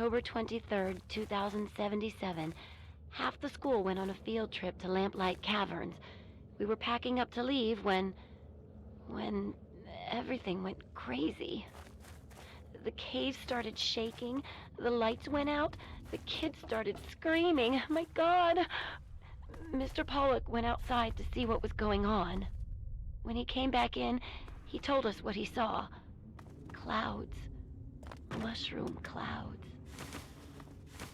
October 23rd, 2077, half the school went on a field trip to Lamplight Caverns. We were packing up to leave when everything went crazy. The cave started shaking, the lights went out, the kids started screaming. My God! Mr. Pollock went outside to see what was going on. When he came back in, he told us what he saw. Clouds. Mushroom clouds.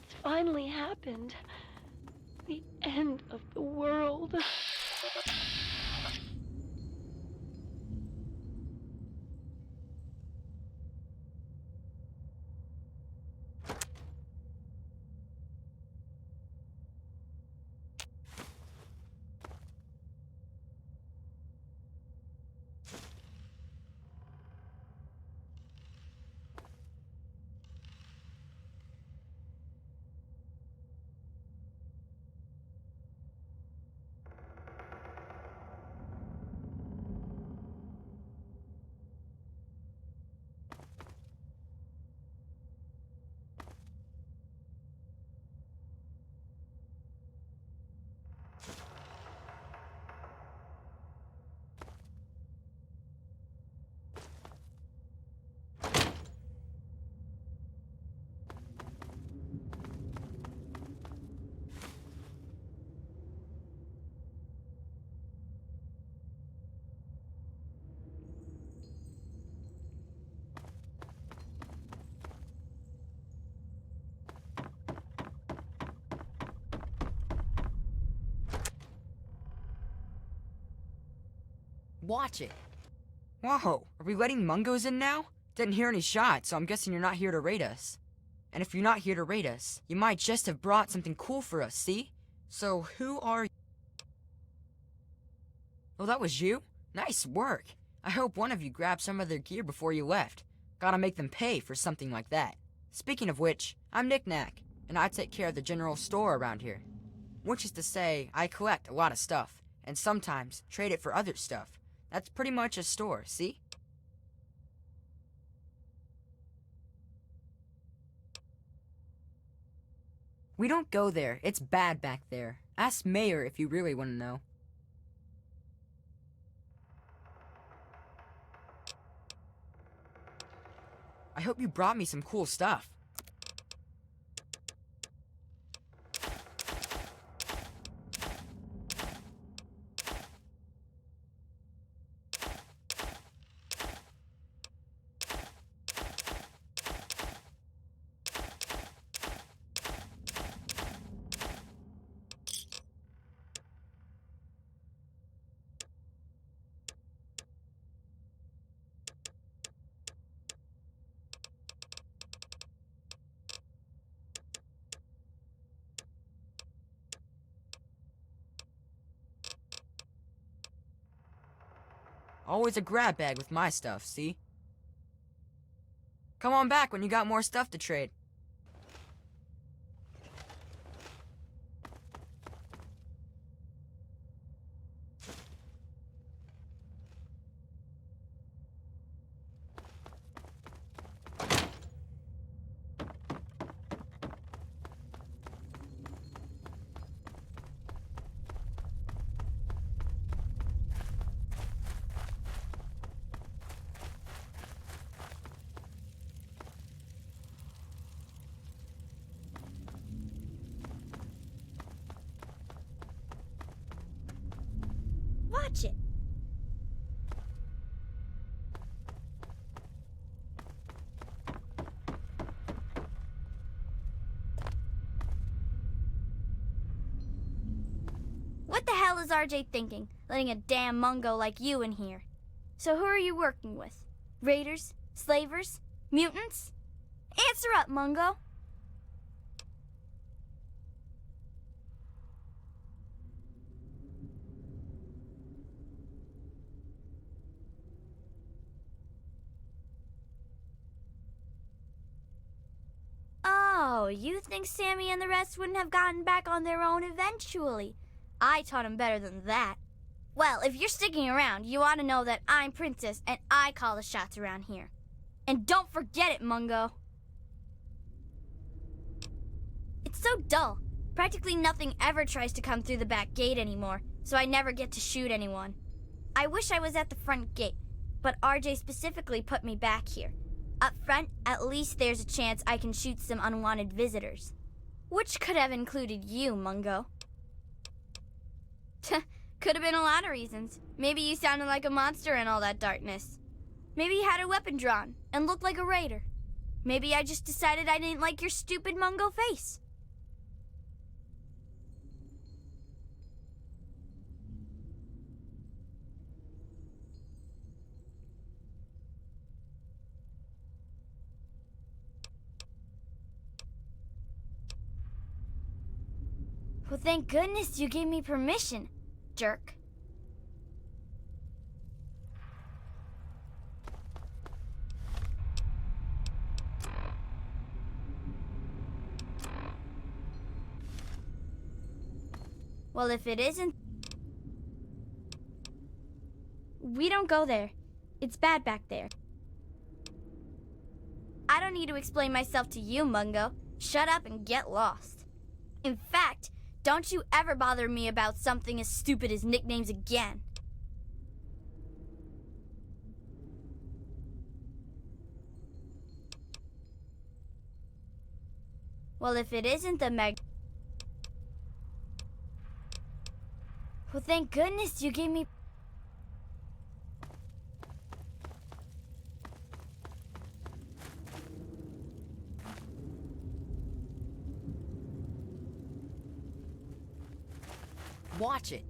It's finally happened. The end of the world. Watch it. Whoa, are we letting Mungos in now? Didn't hear any shots, so I'm guessing you're not here to raid us. And if you're not here to raid us, you might just have brought something cool for us, see? So who are you? Oh, that was you? Nice work. I hope one of you grabbed some of their gear before you left. Gotta make them pay for something like that. Speaking of which, I'm Knick Knack, and I take care of the general store around here. Which is to say, I collect a lot of stuff, and sometimes trade it for other stuff. That's pretty much a store, see? We don't go there. It's bad back there. Ask Mayor if you really want to know. I hope you brought me some cool stuff. Always a grab bag with my stuff, see? Come on back when you got more stuff to trade. Watch it. What the hell is RJ thinking, letting a damn Mungo like you in here? So who are you working with? Raiders? Slavers? Mutants? Answer up, Mungo. Oh, you think Sammy and the rest wouldn't have gotten back on their own eventually? I taught them better than that. Well, if you're sticking around, you ought to know that I'm Princess and I call the shots around here. And don't forget it, Mungo. so dull. Practically nothing ever tries to come through the back gate anymore, so I never get to shoot anyone. I wish I was at the front gate, but RJ specifically put me back here. Up front, at least there's a chance I can shoot some unwanted visitors. Which could have included you, Mungo. Could have been a lot of reasons. Maybe you sounded like a monster in all that darkness. Maybe you had a weapon drawn and looked like a raider. Maybe I just decided I didn't like your stupid Mungo face. Well, thank goodness you gave me permission, jerk. Well, if it isn't... We don't go there. It's bad back there. I don't need to explain myself to you, Mungo. Shut up and get lost. In fact, don't you ever bother me about something as stupid as nicknames again. Well, if it isn't the Well, thank goodness you gave me... Watch it.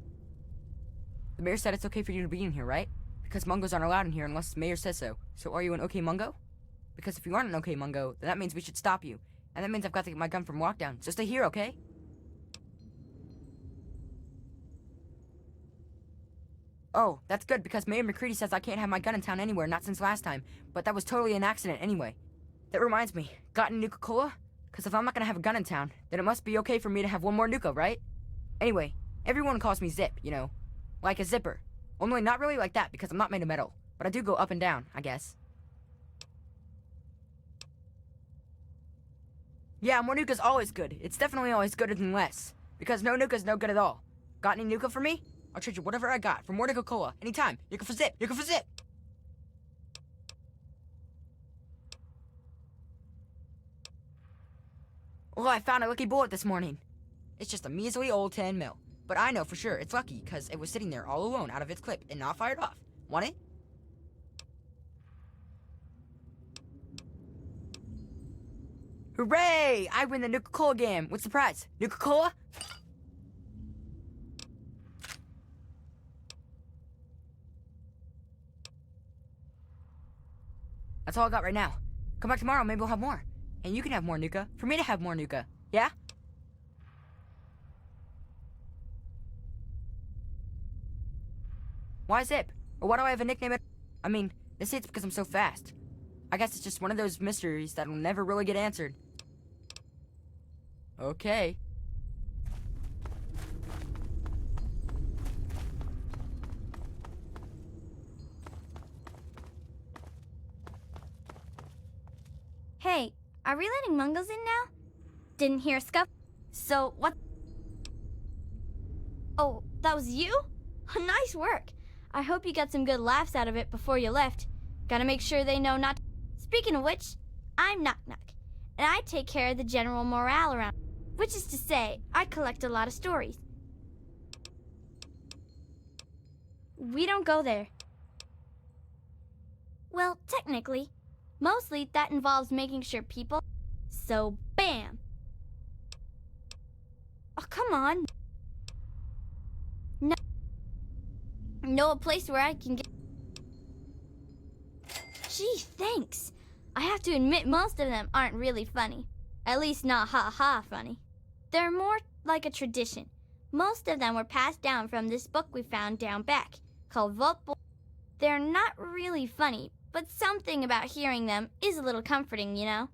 The mayor said it's okay for you to be in here, right? Because Mungos aren't allowed in here unless the mayor says so. So are you an okay Mungo? Because if you aren't an okay Mungo, then that means we should stop you. And that means I've got to get my gun from lockdown. So stay here, okay? Oh, that's good, because Mayor McCready says I can't have my gun in town anywhere, not since last time. But that was totally an accident anyway. That reminds me, got any Nuka Cola? Because if I'm not gonna have a gun in town, then it must be okay for me to have one more Nuka, right? Anyway, everyone calls me Zip, you know. Like a zipper. Only not really like that, because I'm not made of metal. But I do go up and down, I guess. Yeah, more Nuka's always good. It's definitely always gooder than less. Because no Nuka's no good at all. Got any Nuka for me? I'll trade you whatever I got for more Nuka Cola. Anytime. Nuka for Zip. Nuka for Zip. Oh, I found a lucky bullet this morning. It's just a measly old 10 mil. But I know for sure it's lucky because it was sitting there all alone out of its clip and not fired off. Want it? Hooray! I win the Nuka Cola game. What's the prize? Nuka Cola? That's all I got right now. Come back tomorrow, maybe we'll have more. And you can have more Nuka. For me to have more Nuka. Yeah? Why Zip? Or why do I have a nickname? I mean, they say it's because I'm so fast. I guess it's just one of those mysteries that'll never really get answered. Okay. Hey, are we letting Mungos in now? Didn't hear a scuff. So, what? Oh, that was you? Nice work. I hope you got some good laughs out of it before you left. Gotta make sure they know not... Speaking of which, I'm Knock Knock, and I take care of the general morale around. Which is to say, I collect a lot of stories. We don't go there. Well, technically. Mostly, that involves making sure people... So, bam! Oh, come on. No. Know a place where I can get... Gee, thanks. I have to admit most of them aren't really funny. At least not ha-ha funny. They're more like a tradition. Most of them were passed down from this book we found down back, called Vault Boy. They're not really funny, but something about hearing them is a little comforting, you know?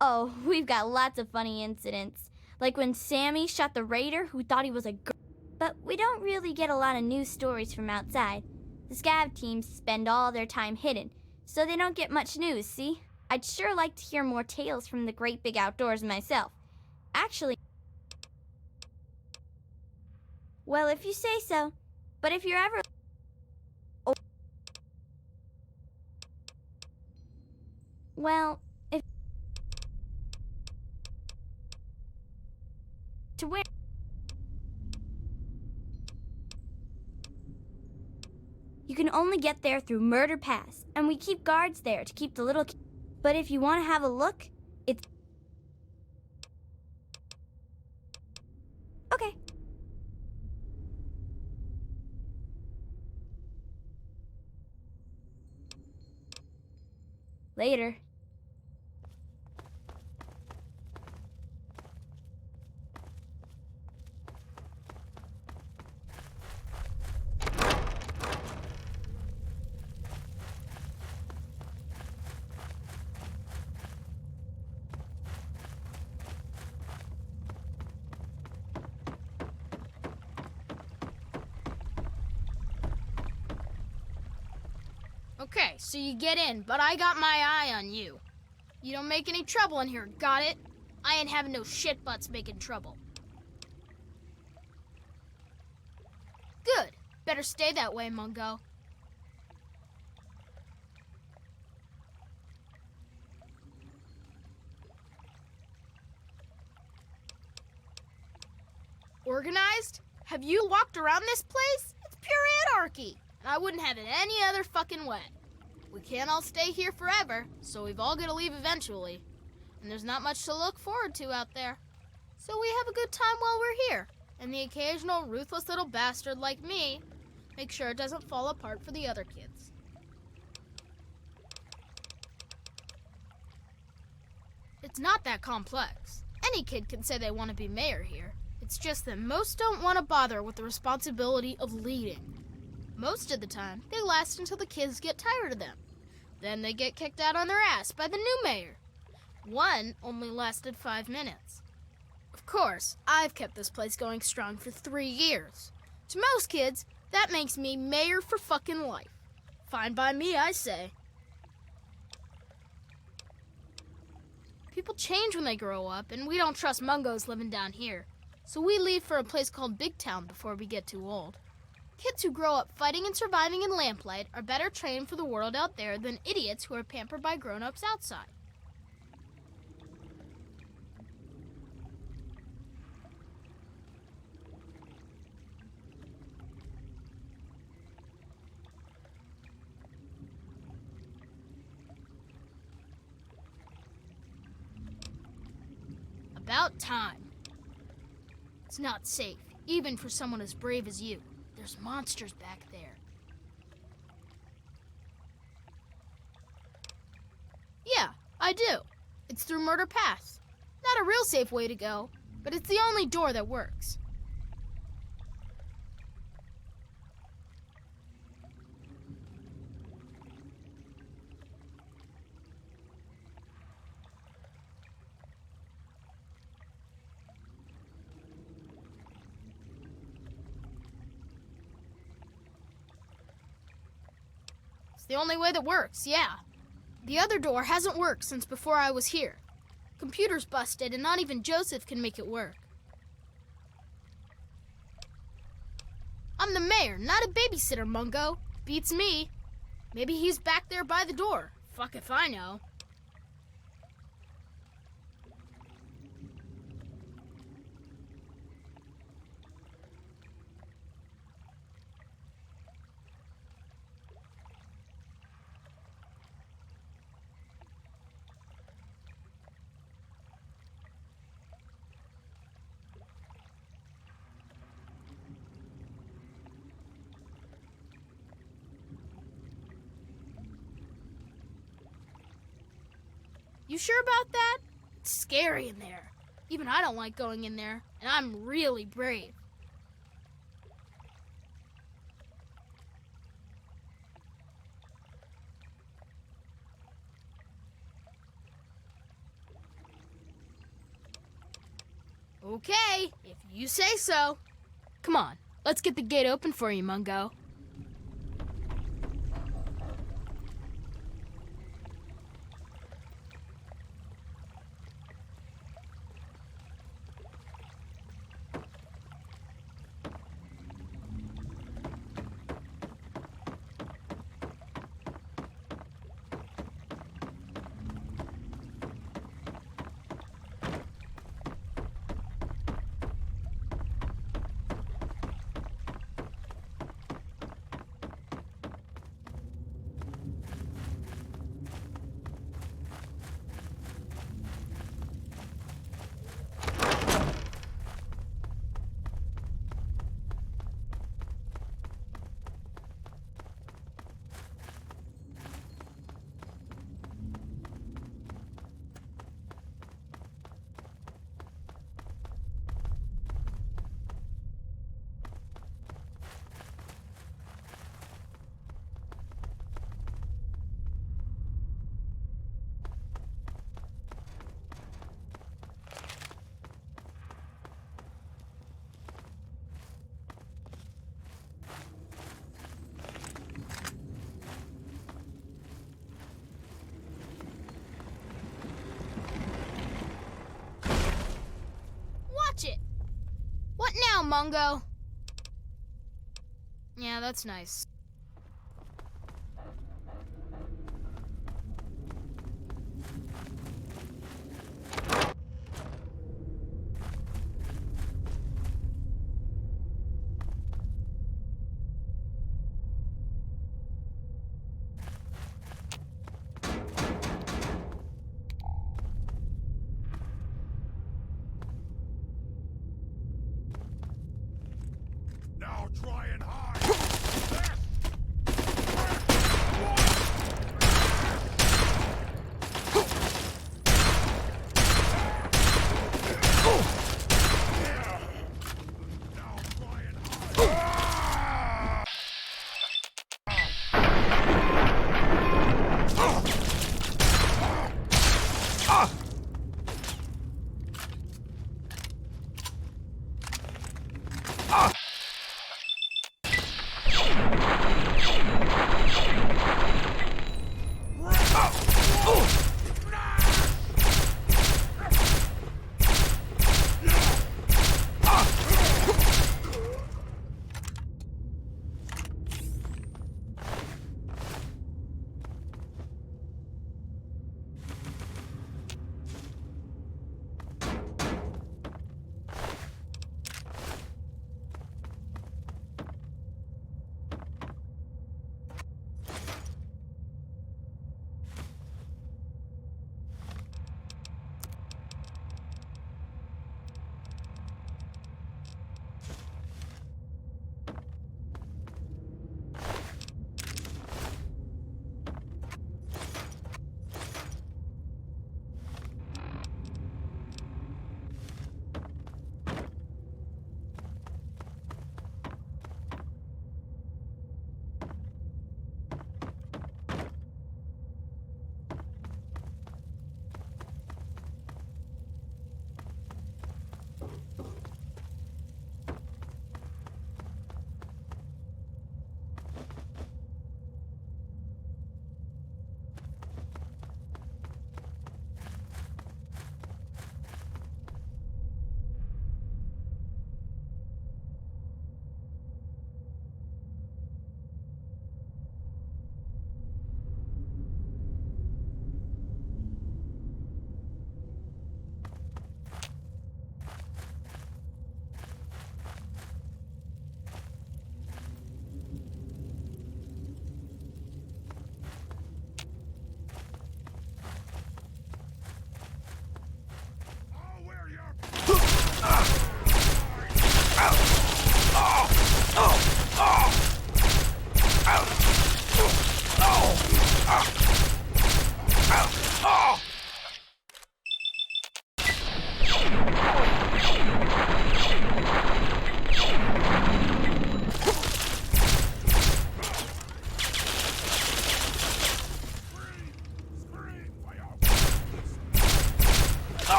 Oh, we've got lots of funny incidents. Like when Sammy shot the raider who thought he was a girl. But we don't really get a lot of news stories from outside. The scav teams spend all their time hidden, so they don't get much news, see? I'd sure like to hear more tales from the great big outdoors myself. Actually, well, if you say so. But if you're ever... Oh. Well, if... To where... You can only get there through Murder Pass, and we keep guards there to keep the little... But if you want to have a look, it's... Okay. Later. Okay, so you get in, but I got my eye on you. You don't make any trouble in here, got it? I ain't having no shit butts making trouble. Good. Better stay that way, Mungo. Organized? Have you walked around this place? It's pure anarchy, and I wouldn't have it any other fucking way. We can't all stay here forever, so we've all got to leave eventually. And there's not much to look forward to out there. So we have a good time while we're here. And the occasional ruthless little bastard like me make sure it doesn't fall apart for the other kids. It's not that complex. Any kid can say they want to be mayor here. It's just that most don't want to bother with the responsibility of leading. Most of the time, they last until the kids get tired of them. Then they get kicked out on their ass by the new mayor. One only lasted 5 minutes. Of course, I've kept this place going strong for 3 years. To most kids, that makes me mayor for fucking life. Fine by me, I say. People change when they grow up, and we don't trust Mungos living down here. So we leave for a place called Big Town before we get too old. Kids who grow up fighting and surviving in lamplight are better trained for the world out there than idiots who are pampered by grown-ups outside. About time. It's not safe, even for someone as brave as you. There's monsters back there. Yeah, I do. It's through Murder Pass. Not a real safe way to go, but it's the only door that works. It's the only way that works, yeah. The other door hasn't worked since before I was here. Computer's busted and not even Joseph can make it work. I'm the mayor, not a babysitter, Mungo. Beats me. Maybe he's back there by the door. Fuck if I know. You sure about that? It's scary in there. Even I don't like going in there, and I'm really brave. Okay, if you say so. Come on, let's get the gate open for you, Mungo. Mungo. Yeah, that's nice. Now try and hide! Now try and hide!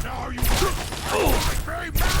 Now you want to fight me, man?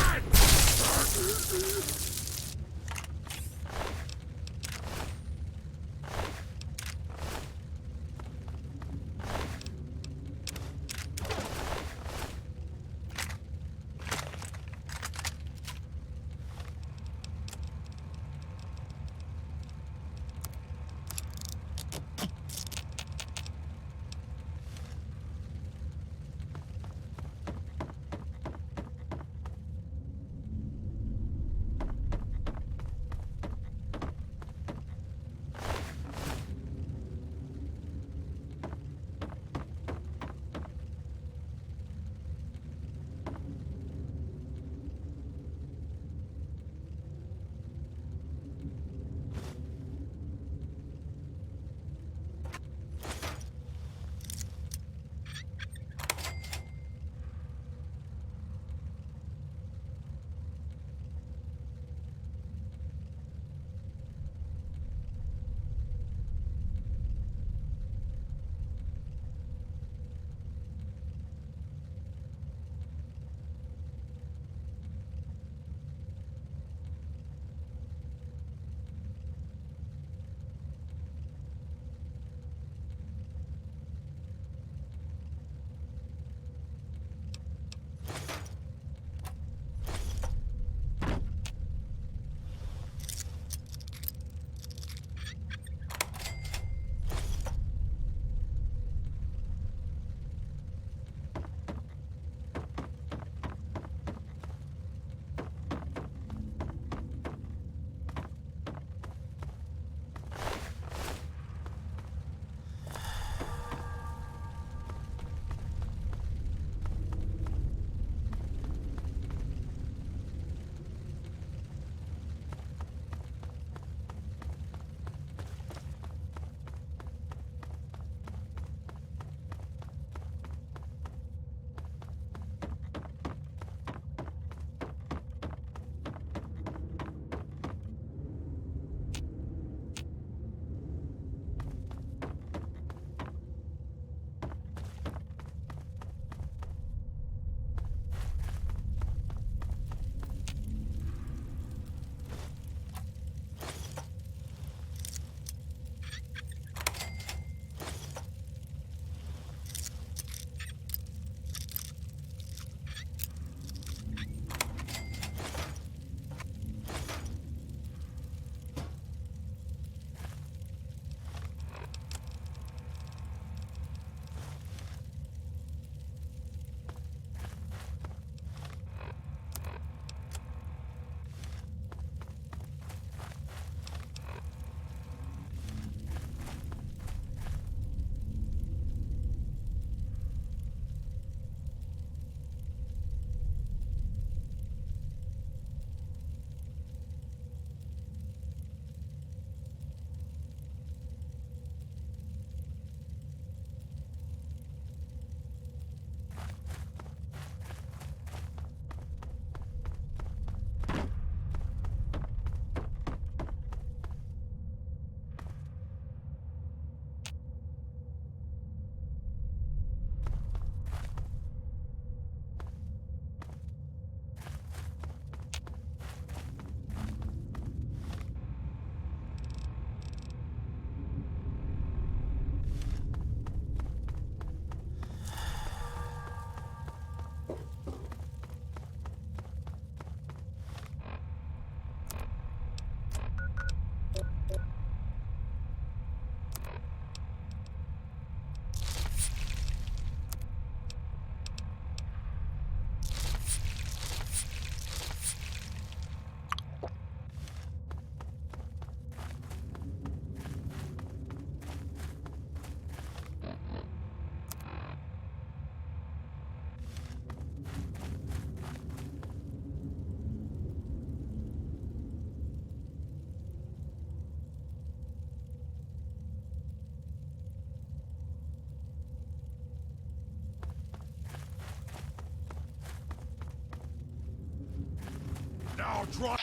Now try